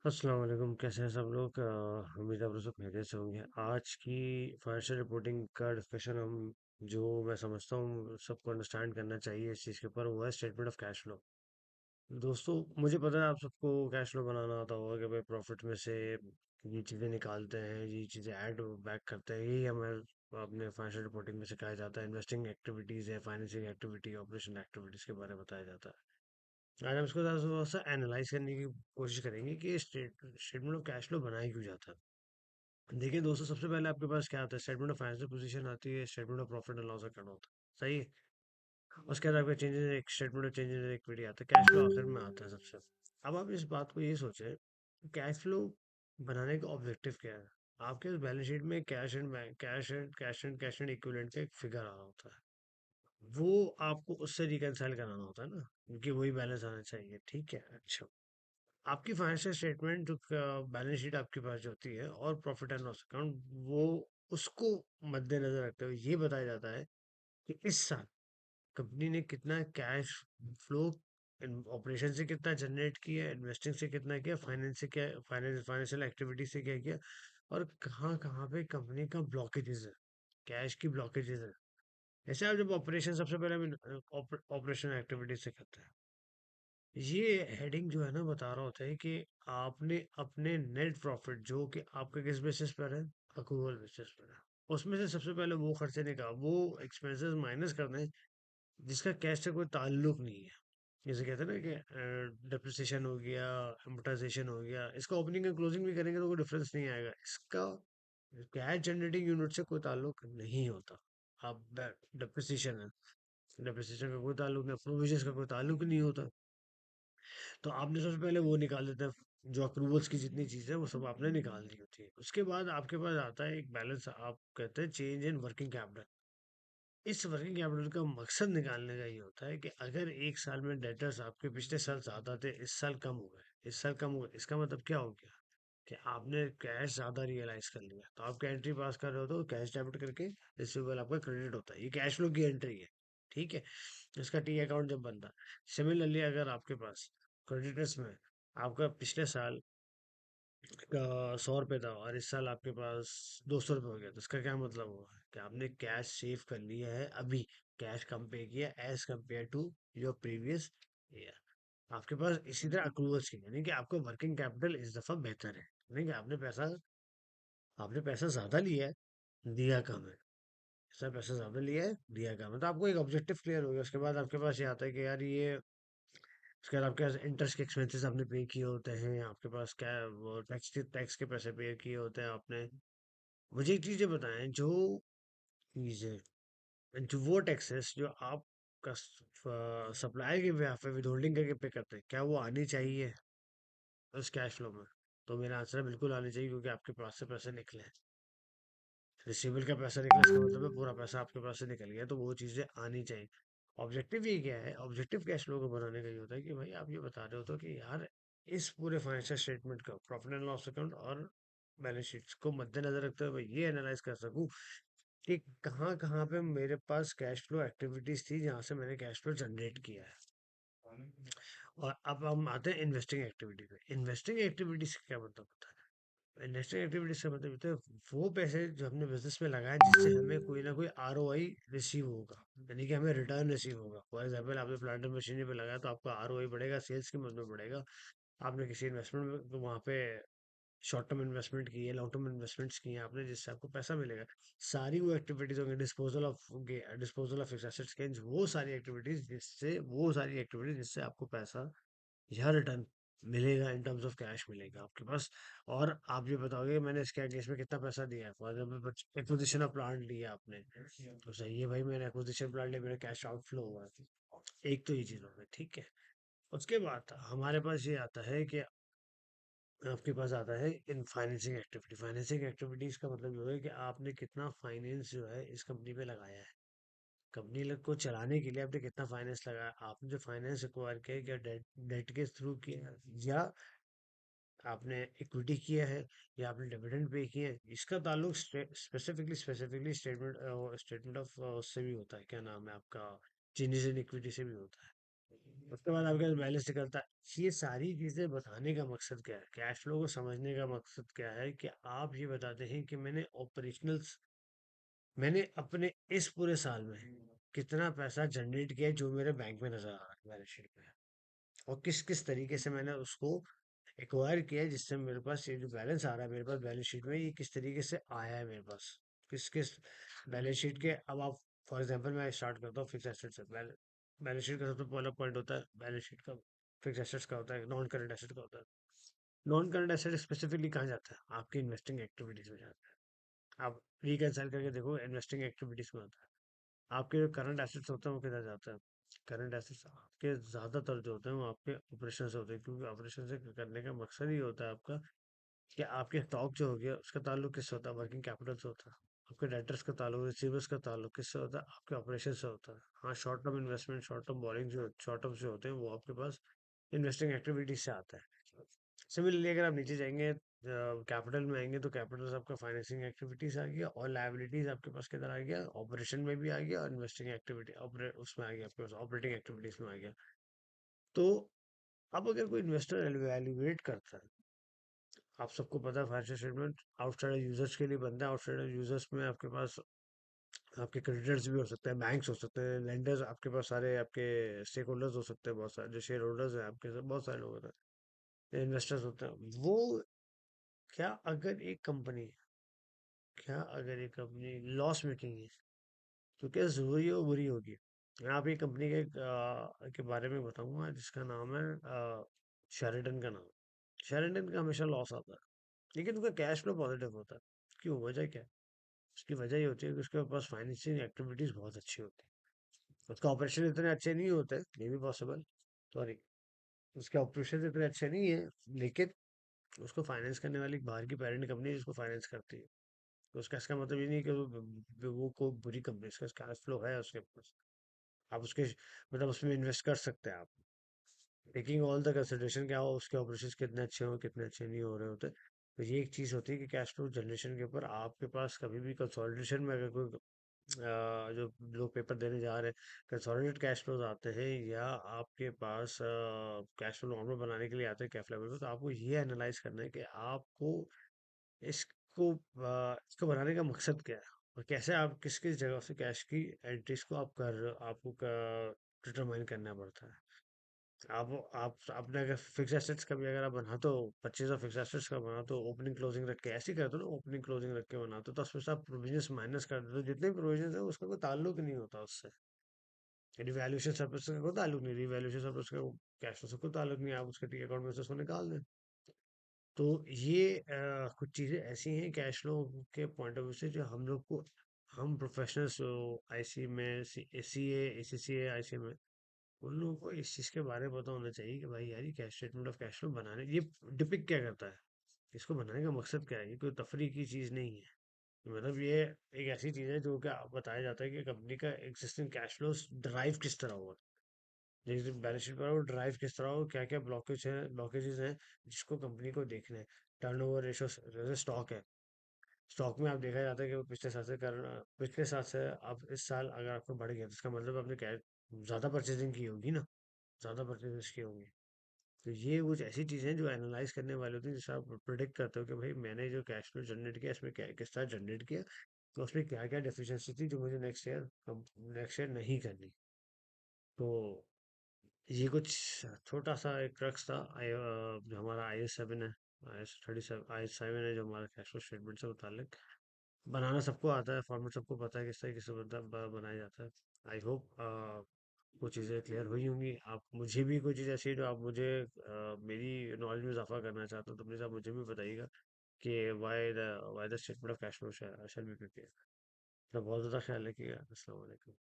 अस्सलाम वालेकुम, कैसे हैं सब लोग। उम्मीद है आप लोग सब खैरियत से होंगे। आज की फाइनेंशियल रिपोर्टिंग का डिस्कशन हम जो मैं समझता हूँ सबको अंडरस्टैंड करना चाहिए इस चीज़ के ऊपर, वो है स्टेटमेंट ऑफ कैश फ्लो। दोस्तों, मुझे पता है आप सबको कैश फ्लो बनाना आता होगा कि भाई प्रॉफिट में से ये चीज़ें निकालते हैं, ये चीज़ें ऐड बैक करते हैं। यही हमें अपने फाइनेंशियल रिपोर्टिंग में सिखाया जाता है। इन्वेस्टिंग एक्टिविटीज़ है, फाइनेंसिंग एक्टिविटी, ऑपरेशन एक्टिविटीज़ के बारे में बताया जाता है। आज हम इसको थोड़ा सा एनालाइज करने की कोशिश करेंगे कि स्टेटमेंट ऑफ कैश फ्लो बनाया क्यों जाता है। देखिए दोस्तों, सबसे पहले आपके पास क्या आता है? स्टेटमेंट ऑफ फाइनेंशियल पोजीशन आती है, statement of profit and loss account होता है, सही है। उसके बाद आपका चेंजेस, एक statement of changes in equity आता है, कैश फ्लो आखिर में आता है सबसे। अब आप इस बात को ये सोचें, कैश फ्लो बनाने का ऑब्जेक्टिव क्या है। आपके बैलेंस शीट में कैश एंड इक्विवेलेंट का एक फिगर आ रहा होता है, वो आपको उससे रिकंसाइल कराना होता है ना, क्योंकि वही बैलेंस आना चाहिए, ठीक है। अच्छा, आपकी फाइनेंशियल स्टेटमेंट जो बैलेंस शीट आपके पास जो होती है और प्रॉफिट एंड लॉस अकाउंट, वो उसको मद्देनजर रखते हुए ये बताया जाता है कि इस साल कंपनी ने कितना कैश फ्लो ऑपरेशन से कितना जनरेट किया, इन्वेस्टिंग से कितना किया, फाइनेंस से क्या, फाइनेंशियल एक्टिविटी से क्या किया, और कहाँ कहाँ पे कंपनी का ब्लॉकेजेस है, कैश की ब्लॉकेजेस है। जैसे आप जब ऑपरेशन, सबसे पहले ऑपरेशन एक्टिविटी से करते हैं, ये हेडिंग जो है ना बता रहा होता है कि आपने अपने नेट प्रॉफिट जो कि आपके किस बेसिस पर है, अक्रूवल बेसिस पर है, उसमें से सबसे पहले वो खर्चे निकाल, वो एक्सपेंसेस माइनस करना है जिसका कैश से कोई ताल्लुक नहीं है। जैसे कहते हैं ना कि डिप्रिसिएशन हो गया, एम्orटाइजेशन हो गया, इसका ओपनिंग एंड क्लोजिंग भी करेंगे तो कोई डिफरेंस नहीं आएगा, इसका कैश जनरेटिंग यूनिट से कोई ताल्लुक नहीं होता। अब डिप्रिसिएशन है, डिप्रिसिएशन का कोई ताल्लुक नहीं, प्रोविजंस का कोई ताल्लुक नहीं होता। तो आपने सबसे पहले वो निकाल देते हैं, जो अप्रूवल्स की जितनी चीज़ें हैं वो सब आपने निकाल दी होती है। उसके बाद आपके पास आता है एक बैलेंस, आप कहते हैं चेंज इन वर्किंग कैपिटल। इस वर्किंग कैपिटल का मकसद निकालने का ये होता है कि अगर एक साल में डेटर्स आपके पिछले साल ज़्यादा थे, इस साल कम हो गए, इस साल कम हो गए, इसका मतलब क्या हो गया कि आपने कैश ज़्यादा रियलाइज कर लिया, तो आपका एंट्री पास कर रहे हो तो कैश डेबिट करके रिसीवेबल आपका क्रेडिट होता है। ये कैश फ्लो की एंट्री है, ठीक है। इसका टी अकाउंट जब बनता है। सिमिलरली अगर आपके पास क्रेडिटर्स में आपका पिछले साल का 100 रुपये था और इस साल आपके पास 200 रुपये हो गया, तो इसका क्या मतलब हुआ कि आपने कैश सेव कर लिया है अभी, कैश कम पे किया as compare to your previous year. आपके पास इसी तरह अक्रूवल्स की, यानी कि आपका वर्किंग कैपिटल इस दफा बेहतर है, यानी कि आपने पैसा ज्यादा लिया है, दिया कम है। सर, पैसा ज्यादा लिया है, दिया कम है, तो आपको एक ऑब्जेक्टिव क्लियर हो गया। उसके बाद आपके पास ये आता है कि यार ये, उसके बाद आपके पास इंटरेस्ट के एक्सपेंसेस आपने पे किए होते हैं, आपके पास क्या, वो टैक्स के पैसे पे किए होते हैं आपने। मुझे एक चीज़ ये बताएं, जो चीज़ें, जो वो टैक्सेस जो आप सप्लाई के बेhalf पे विद होल्डिंग करके पे करते हैं, क्या वो आनी चाहिए उस कैश फ्लो में? तो मेरा आंसर है बिल्कुल आनी चाहिए, क्योंकि आपके पास से पैसे निकले हैं। रिसीवेबल का पैसा निकला, इसका मतलब है पूरा पैसा आपके पास से निकल गया, तो वो चीज़ें आनी चाहिए। ऑब्जेक्टिव ये क्या है? ऑब्जेक्टिव कैश फ्लो को बनाने का ये होता है कि भाई आप ये बता रहे हो तो कि यार इस पूरे फाइनेंशियल स्टेटमेंट का प्रॉफिट एंड लॉस अकाउंट और बैलेंस शीट्स को मद्देनजर रखते हुए मैं ये एनालाइज कर सकूं कि कहाँ कहाँ पे मेरे पास कैश फ्लो एक्टिविटीज थी जहाँ से मैंने कैश फ्लो जनरेट किया है। और अब हम आते हैं इन्वेस्टिंग एक्टिविटी पे। इन्वेस्टिंग एक्टिविटी से क्या मतलब होता है? इन्वेस्टिंग एक्टिविटी से मतलब होता है वो पैसे जो हमने बिजनेस में लगाए जिससे हमें कोई ना कोई आरओआई रिसीव होगा, यानी कि हमें रिटर्न रिसीव होगा। फॉर एग्जाम्पल, आपने प्लांट एंड मशीनरी पे लगाया तो आपका आरओआई बढ़ेगा, सेल्स की मद में बढ़ेगा। आपने किसी इन्वेस्टमेंट में तो वहाँ पे शॉर्ट टर्म इन्वेस्टमेंट की है, लॉन्ग टर्म इन्वेस्टमेंट्स की हैं आपने, जिससे आपको पैसा मिलेगा। सारी वो एक्टिविटीज होंगी, disposal of fix assets gains, वो सारी एक्टिविटीज जिससे आपको पैसा या रिटर्न मिलेगा, इन टर्म्स ऑफ कैश मिलेगा आपके पास। और आप ये बताओगे मैंने इसके केस में कितना पैसा दिया है। For example, acquisition of plant लिया आपने, तो सही है भाई, मैंने एक्विजिशन प्लांट लिया, मेरा कैश आउटफ्लो हुआ है। एक तो ये चीज हो गई, ठीक है। उसके बाद हमारे पास ये आता है कि आपके पास आता है इन फाइनेंसिंग एक्टिविटी। फाइनेंसिंग एक्टिविटीज का मतलब ये है कि आपने कितना फाइनेंस जो है इस कंपनी पे लगाया है, कंपनी को चलाने के लिए आपने कितना फाइनेंस लगाया, आपने जो फाइनेंस एक्वायर किया है, क्या डेट डेट के थ्रू किया है, या आपने इक्विटी किया है, या आपने डिविडेंड पे किए हैं। इसका ताल्लुक स्पेसिफिकली स्टेटमेंट ऑफ उससे भी होता है, क्या नाम है आपका, चेंजेस इन इक्विटी से भी होता है। उसके बाद आपके पास बैलेंस निकलता है। ये सारी चीजें बताने का मकसद क्या है, कैश फ्लो को समझने का मकसद क्या है, कि आप ये बताते हैं कि मैंने अपने इस पूरे साल में कितना पैसा जनरेट किया जो मेरे बैंक में नजर आ रहा है बैलेंस शीट में, और किस किस तरीके से मैंने उसको एक्वायर किया है, जिससे मेरे पास ये जो बैलेंस आ रहा है मेरे पास बैलेंस शीट में, ये किस तरीके से आया है मेरे पास, किस किस बैलेंस शीट के। अब आप फॉर एग्जांपल मैं स्टार्ट करता हूँ फिक्स एसेट से। बैलेंस शीट का सबसे पहला पॉइंट होता है बैलेंस शीट का, फिक्स एसेट्स का होता है, नॉन करंट एसेट का होता है। नॉन करंट एसेट स्पेसिफिकली कहाँ जाता है, आपकी इन्वेस्टिंग एक्टिविटीज में जाता है। आप रिकंसाइल करके देखो, इन्वेस्टिंग एक्टिविटीज में होता है। आपके जो करंट एसेट्स होते हैं वो किधर जाते हैं, करंट एसेट्स आपके ज़्यादातर जो होते हैं वो आपके ऑपरेशन से होते हैं, क्योंकि ऑपरेशन से करने का मकसद ही होता है आपका कि आपके स्टॉक जो हो गया उसका ताल्लुक किससे होता है, वर्किंग कैपिटल से होता है। आपके डेटर्स का ताल्लुक, रिसीवर्स का ताल्लुक किससे होता है, आपके ऑपरेशन से होता है। हाँ, short term investment, short term borrowing जो शॉर्ट टर्म जो होते हैं वो आपके पास इन्वेस्टिंग एक्टिविटीज से आता है। सिमिलरली अगर आप नीचे जाएंगे, कैपिटल में आएंगे, तो कैपिटल आपका फाइनेंसिंग एक्टिविटीज आ गया, और लाइबिलिटीज आपके पास किधर आ गया, ऑपरेशन में भी आ गया, और इन्वेस्टिंग एक्टिविटी उसमें आ गया, आपके पास ऑपरेटिंग एक्टिविटीज में आ गया। तो अब अगर कोई इन्वेस्टर एवेल्युएट करता है, आप सबको पता है फाइनेंशियल स्टेटमेंट आउटसाइडर यूजर्स के लिए बनता है। आउटसाइडर यूजर्स में आपके पास आपके क्रेडिटर्स भी हो सकते हैं, बैंक्स हो सकते हैं, लेंडर्स, आपके पास सारे आपके स्टेक होल्डर्स हो सकते हैं, बहुत सारे जो शेयर होल्डर्स हैं आपके साथ, बहुत सारे लोग होते हैं, इन्वेस्टर्स होते हैं वो। क्या अगर एक कंपनी क्या अगर एक कंपनी लॉस मेकिंग है, तो क्या जरूरी है वो बुरी होगी। मैं आप एक कंपनी के बारे में बताऊंगा जिसका नाम है शेरिडन का नाम। शेरिडन का हमेशा लॉस आता है, लेकिन उनका कैश फ्लो पॉजिटिव होता है। क्यों, वजह क्या है? उसकी वजह ये होती है कि उसके पास फाइनेंसिंग एक्टिविटीज बहुत अच्छी होती है। उसका ऑपरेशन इतने अच्छे नहीं होते, मे बी पॉसिबल, सॉरी, उसके ऑपरेशन इतने अच्छे नहीं है, लेकिन उसको फाइनेंस करने वाली एक बाहर की पेरेंट कंपनी जिसको फाइनेंस करती है। तो उसका इसका मतलब ये नहीं कि वो कोई बुरी कंपनी, उसका कैश फ्लो है उसके पास, आप उसके मतलब उसमें इन्वेस्ट कर सकते हैं आप, टेकिंग ऑल द कंसिडरेशन, क्या हो उसके ऑपरेशंस कितने अच्छे हो कितने अच्छे नहीं हो रहे होते। तो ये एक चीज़ होती है कि कैश फ्लो जनरेशन के ऊपर आपके पास कभी भी कंसोलिडेशन में अगर कोई जो लोग पेपर देने जा रहे हैं, कंसोलिडेट कैश फ्लोज आते हैं, या आपके पास कैश फ्लो नॉर्मल बनाने के लिए आते हैं कैश लेवल पे, तो आपको ये एनालाइज करना है कि आपको इसको बनाने का मकसद क्या है, और कैसे आप किस किस जगह से कैश की एंट्रीज को आप कर रहे हो, आपको डिटरमाइन करना पड़ता है। आप आपने अगर फिक्स एसेट्स का भी अगर आप बनाते हो, परचेज ऑफ फिक्स एसेट्स का बनाते हो, ओपनिंग क्लोजिंग रख के ऐसे ही करते हो ना, ओपनिंग क्लोजिंग रख के बनाते हो, तो उसमें से आप प्रोविजंस माइनस कर देते हो, जितने प्रोविजंस है उसका कोई ताल्लुक नहीं होता उससे। रिवैल्यूएशन सरप्लस का कोई ताल्लुक नहीं, रिवैल्यूएशन सरप्लस का कैश फ्लो से कोई ताल्लुक नहीं, आप उसके टी अकाउंट में से उसको निकाल दें। तो ये कुछ चीज़ें ऐसी हैं कैश फ्लो के पॉइंट ऑफ व्यू से, जो हम लोग को, हम प्रोफेशनल्स आईसी में, सी ए एसीसीए आईसी में, उन लोगों को इस चीज़ के बारे में पता होना चाहिए कि भाई यार ये cash statement of cash flow बनाने, ये डिपिक्ट क्या करता है, इसको बनाने का मकसद क्या है, ये कोई तफरीह की चीज़ नहीं है। मतलब ये एक ऐसी चीज़ है जो क्या बताया जाता है कि कंपनी का एग्जिस्टिंग कैश फ्लो ड्राइव किस तरह हुआ, जैसे बैलेंस शीट पर वो ड्राइव किस तरह हो, क्या क्या ब्लॉकेजेस हैं जिसको कंपनी को देखना है। टर्नओवर रेशो, जैसे स्टॉक है, स्टॉक में आप देखा जाता है कि वो पिछले साल से आप इस साल अगर आपको बढ़ गया, तो इसका मतलब आपने क्या ज़्यादा परचेजिंग की होगी ना, ज़्यादा परचेजेस की होंगी। तो ये कुछ ऐसी चीज़ें हैं जो एनालाइज करने वाली होती है, जिससे आप प्रिडिक्ट करते हो कि भाई मैंने जो कैश फ्लो जनरेट किया इसमें क्या किस तरह जनरेट किया, तो उसमें क्या क्या डेफिशिएंसी थी जो मुझे नेक्स्ट ईयर नहीं करनी। तो ये कुछ छोटा सा एक क्रक्स था, जो हमारा IS 7 है, IS 37 है, जो हमारा कैश फ्लो स्टेटमेंट से मुतालिक। बनाना सबको आता है, फॉर्मेट सबको पता है किस तरीके से बनाया जाता है। आई होप कुछ चीज़ें क्लियर हुई होंगी। आप मुझे भी कोई चीज़ ऐसी है जो आप मुझे मेरी नॉलेज में इजाफा करना चाहते हो, तो प्लीज़ आप मुझे भी बताइएगा कि why the statement of cash flow shall be prepared. अपना बहुत ज़्यादा ख्याल रखिएगा। अस्सलाम वालेकुम।